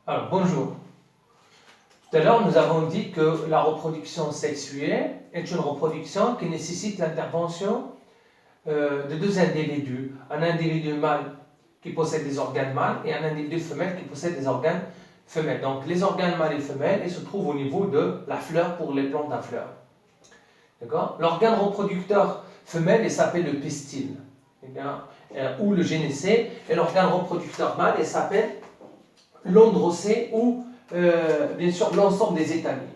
Alors, bonjour. Tout à l'heure, nous avons dit que la reproduction sexuée est une reproduction qui nécessite l'intervention de deux individus. Un individu mâle qui possède des organes mâles et un individu femelle qui possède des organes femelles. Donc, les organes mâles et femelles, ils se trouvent au niveau de la fleur pour les plantes à fleurs. D'accord ? L'organe reproducteur femelle, il s'appelle le pistil, ou le gynécée, et l'organe reproducteur mâle, il s'appelle l'androcée ou bien sûr l'ensemble des étamines.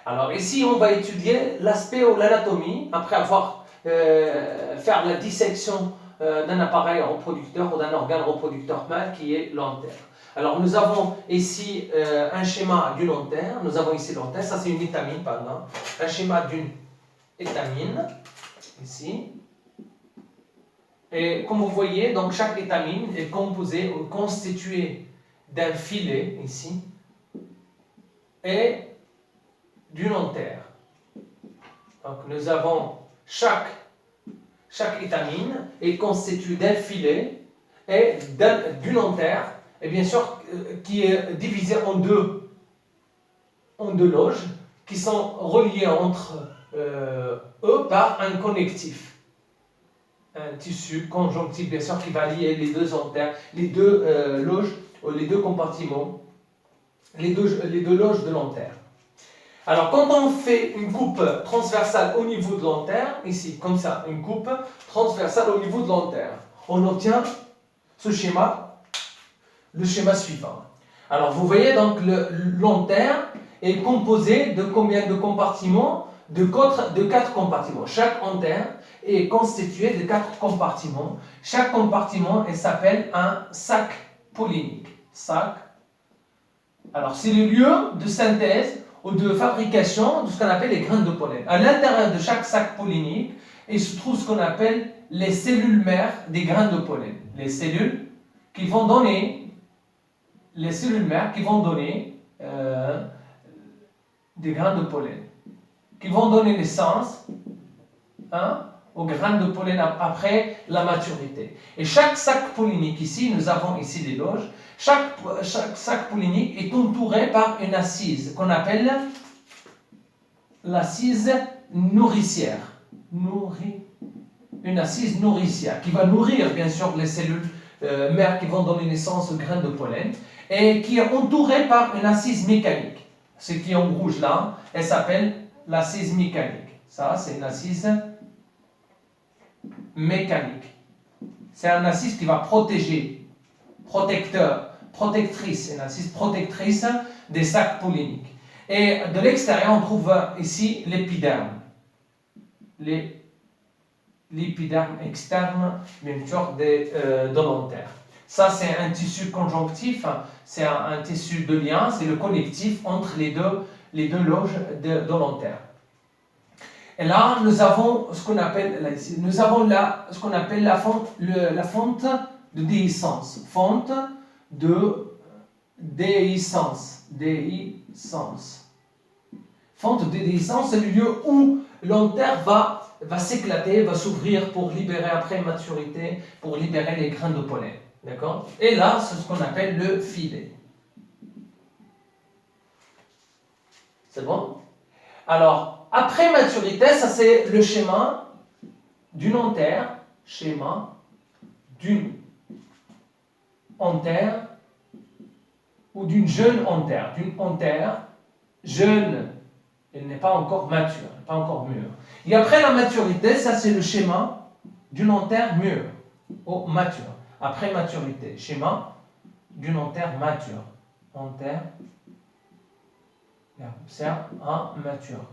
Alors ici on va étudier l'aspect ou l'anatomie après avoir faire la dissection d'un appareil reproducteur ou d'un organe reproducteur mâle qui est l'antère. Alors nous avons ici un schéma d'une antère, nous avons ici l'antère, ça c'est une étamine pardon, un schéma d'une étamine ici. Et comme vous voyez, donc chaque étamine est composée ou constituée d'un filet ici et d'une antère. Donc nous avons chaque étamine est constituée d'un filet et d'une antère, et bien sûr qui est divisée en deux loges qui sont reliées entre eux par un connectif. Un tissu conjonctif, bien sûr, qui va lier les deux antères, les deux loges, les deux compartiments, les deux loges de l'antère. Alors, quand on fait une coupe transversale au niveau de l'antère, ici, comme ça, une coupe transversale au niveau de l'antère, on obtient ce schéma, le schéma suivant. Alors, vous voyez donc l'antère est composée de combien de compartiments? De 4 compartiments. Chaque antère est constitué de 4 compartiments. Chaque compartiment s'appelle un sac pollinique. Sac. Alors, c'est le lieu de synthèse ou de fabrication de ce qu'on appelle les graines de pollen. À l'intérieur de chaque sac pollinique, il se trouve ce qu'on appelle les cellules mères des graines de pollen. Les cellules qui vont donner, des graines de pollen, qui vont donner naissance aux graines de pollen après la maturité. Et chaque sac pollinique ici, nous avons ici des loges, chaque sac pollinique est entouré par une assise qu'on appelle l'assise nourricière. Une assise nourricière qui va nourrir bien sûr les cellules mères qui vont donner naissance aux graines de pollen et qui est entourée par une assise mécanique. Ce qui est en rouge là, elle s'appelle l'assise mécanique. Ça, c'est une assise mécanique. C'est une assise qui va protéger, protectrice, une assise protectrice des sacs polliniques. Et de l'extérieur, on trouve ici l'épiderme. L'épiderme externe, bien sûr, de l'antère. Ça, c'est un tissu conjonctif, c'est un tissu de lien, c'est le connectif entre les deux loges de l'antère. Et là, nous avons ce qu'on appelle la fente de déhiscence. Fente de déhiscence. Fente de déhiscence, c'est le lieu où l'antère va s'éclater, va s'ouvrir pour libérer après maturité, pour libérer les grains de pollen. D'accord? Et là, c'est ce qu'on appelle le filet. C'est bon? Alors, après maturité, ça c'est le schéma d'une antère, schéma d'une antère ou d'une jeune antère. D'une antère jeune, elle n'est pas encore mature, pas encore mûre. Et après la maturité, ça c'est le schéma d'une antère mûre ou mature. Après maturité, schéma d'une antère mature. Antère, observe, mature.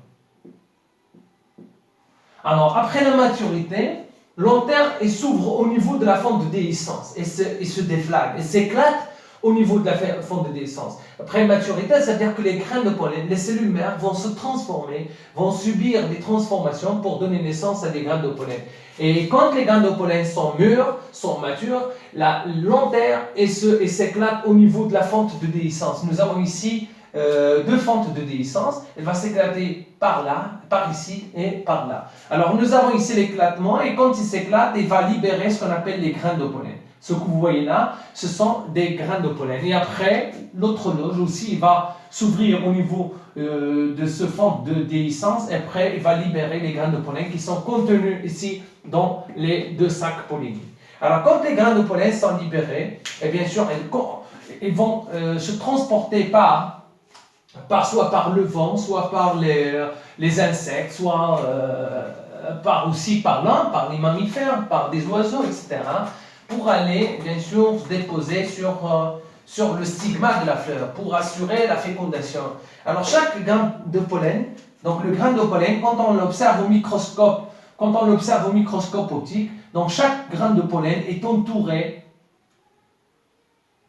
Alors, après la maturité, l'antère s'ouvre au niveau de la fente de déhiscence et se déflague, et s'éclate au niveau de la fente de déhiscence. Après maturité, c'est-à-dire que les graines de pollen, les cellules mères vont se transformer, vont subir des transformations pour donner naissance à des graines de pollen. Et quand les graines de pollen sont mûres, sont matures, l'antère s'éclate au niveau de la fente de déhiscence. Nous avons ici deux fentes de déhiscence. Elle va s'éclater par là, par ici et par là. Alors nous avons ici l'éclatement et quand il s'éclate, il va libérer ce qu'on appelle les graines de pollen. Ce que vous voyez là, ce sont des grains de pollen. Et après, l'autre loge aussi va s'ouvrir au niveau de ce fond de déhiscence. Et après, il va libérer les grains de pollen qui sont contenus ici dans les deux sacs pollinisés. Alors, quand les grains de pollen sont libérés, et bien sûr, ils vont se transporter soit par le vent, soit par les insectes, soit aussi par l'homme, par les mammifères, par des oiseaux, etc., pour aller, bien sûr, se déposer sur le stigmate de la fleur, pour assurer la fécondation. Alors, chaque grain de pollen, donc le grain de pollen, quand on l'observe au microscope optique, donc chaque grain de pollen est entouré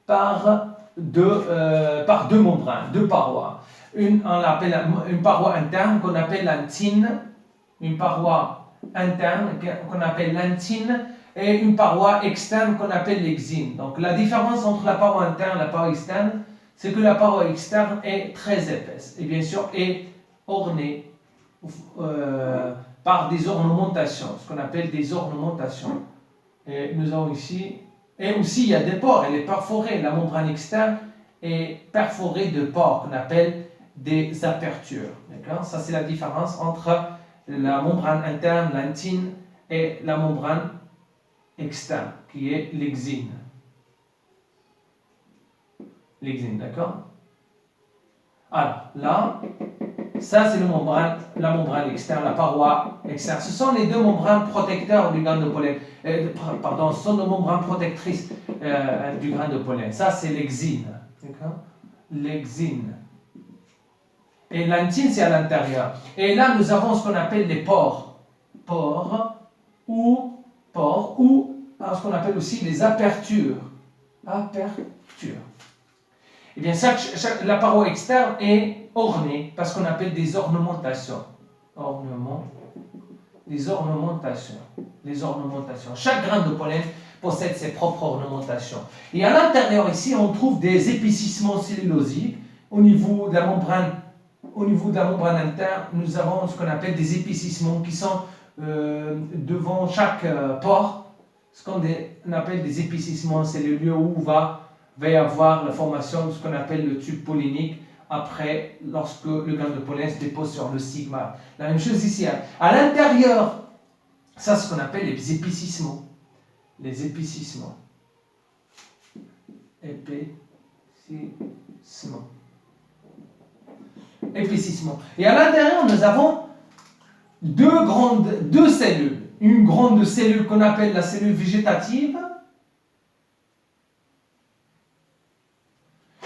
par deux membranes, deux parois. On appelle une paroi interne qu'on appelle l'antine, une paroi interne qu'on appelle l'antine, et une paroi externe qu'on appelle l'exine. Donc la différence entre la paroi interne et la paroi externe, c'est que la paroi externe est très épaisse et bien sûr est ornée par des ornementations, ce qu'on appelle des ornementations. Et nous avons ici, et aussi il y a des pores, elle est perforée, la membrane externe est perforée de pores qu'on appelle des apertures. D'accord? Ça c'est la différence entre la membrane interne, l'antine, et la membrane externe, qui est l'exine. L'exine, d'accord? Alors, là, ça c'est la membrane externe, la paroi externe. Ce sont les deux membranes protecteurs du grain de pollen. Ce sont les membranes protectrices du grain de pollen. Ça c'est l'exine, d'accord? L'exine. Et l'antine, c'est à l'intérieur. Et là, nous avons ce qu'on appelle les pores. Pores ou ce qu'on appelle aussi les apertures. Apertures. Eh bien, la paroi externe est ornée par ce qu'on appelle des ornementations. Les ornementations. Chaque grain de pollen possède ses propres ornementations. Et à l'intérieur, ici, on trouve des épaississements cellulosiques au niveau de la membrane. Au niveau de la membrane interne, nous avons ce qu'on appelle des épaississements qui sont devant chaque pore, ce qu'on appelle des épaississements cellulaires où va y avoir la formation de ce qu'on appelle le tube pollinique après, lorsque le grain de pollen se dépose sur le stigmate. La même chose ici. À l'intérieur, ça c'est ce qu'on appelle les épaississements. Les épaississements. Épaississement. Et à l'intérieur, nous avons deux cellules. Une grande cellule qu'on appelle la cellule végétative.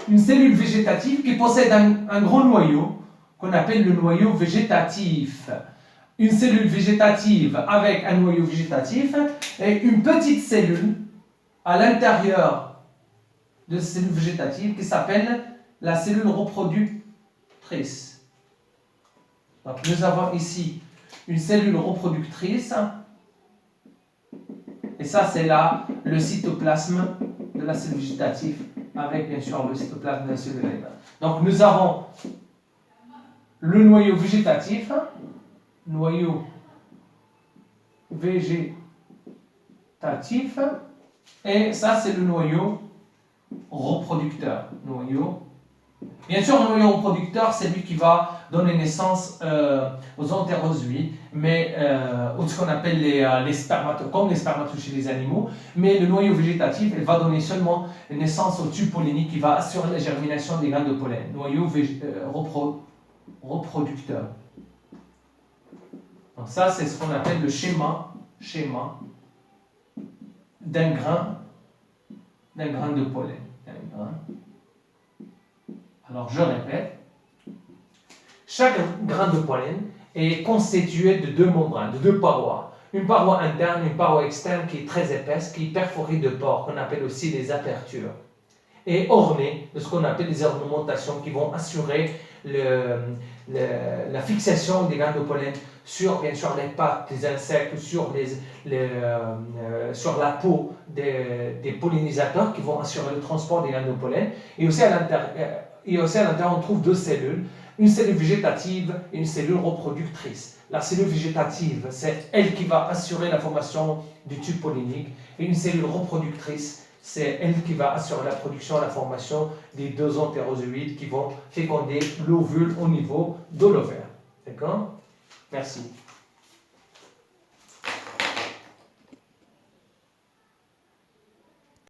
Une cellule végétative qui possède un grand noyau qu'on appelle le noyau végétatif. Une cellule végétative avec un noyau végétatif et une petite cellule à l'intérieur de cette cellule végétative qui s'appelle la cellule reproductrice. Donc nous avons ici une cellule reproductrice et ça c'est là le cytoplasme de la cellule végétative avec bien sûr le cytoplasme de la cellule animale. Donc nous avons le noyau végétatif, et ça c'est le noyau reproducteur. Bien sûr, le noyau reproducteur, c'est lui qui va donner naissance aux entérozoïdes, mais ou ce qu'on appelle les spermatozoïdes, comme les spermatozoïdes chez les animaux. Mais le noyau végétatif, il va donner seulement naissance au tube pollinique qui va assurer la germination des grains de pollen. Noyau reproducteur. Donc ça, c'est ce qu'on appelle le schéma d'un grain de pollen. Alors, je répète, chaque grain de pollen est constitué de deux membranes, de deux parois. Une paroi interne, une paroi externe qui est très épaisse, qui est perforée de pores, qu'on appelle aussi des apertures, et ornée de ce qu'on appelle des ornementations qui vont assurer la fixation des grains de pollen sur, bien sûr, les pattes des insectes, sur la peau des pollinisateurs qui vont assurer le transport des grains de pollen. Et aussi à l'intérieur, on trouve deux cellules, une cellule végétative et une cellule reproductrice. La cellule végétative, c'est elle qui va assurer la formation du tube pollinique. Et une cellule reproductrice, c'est elle qui va assurer la production et la formation des deux entérozoïdes qui vont féconder l'ovule au niveau de l'ovaire. D'accord? Merci.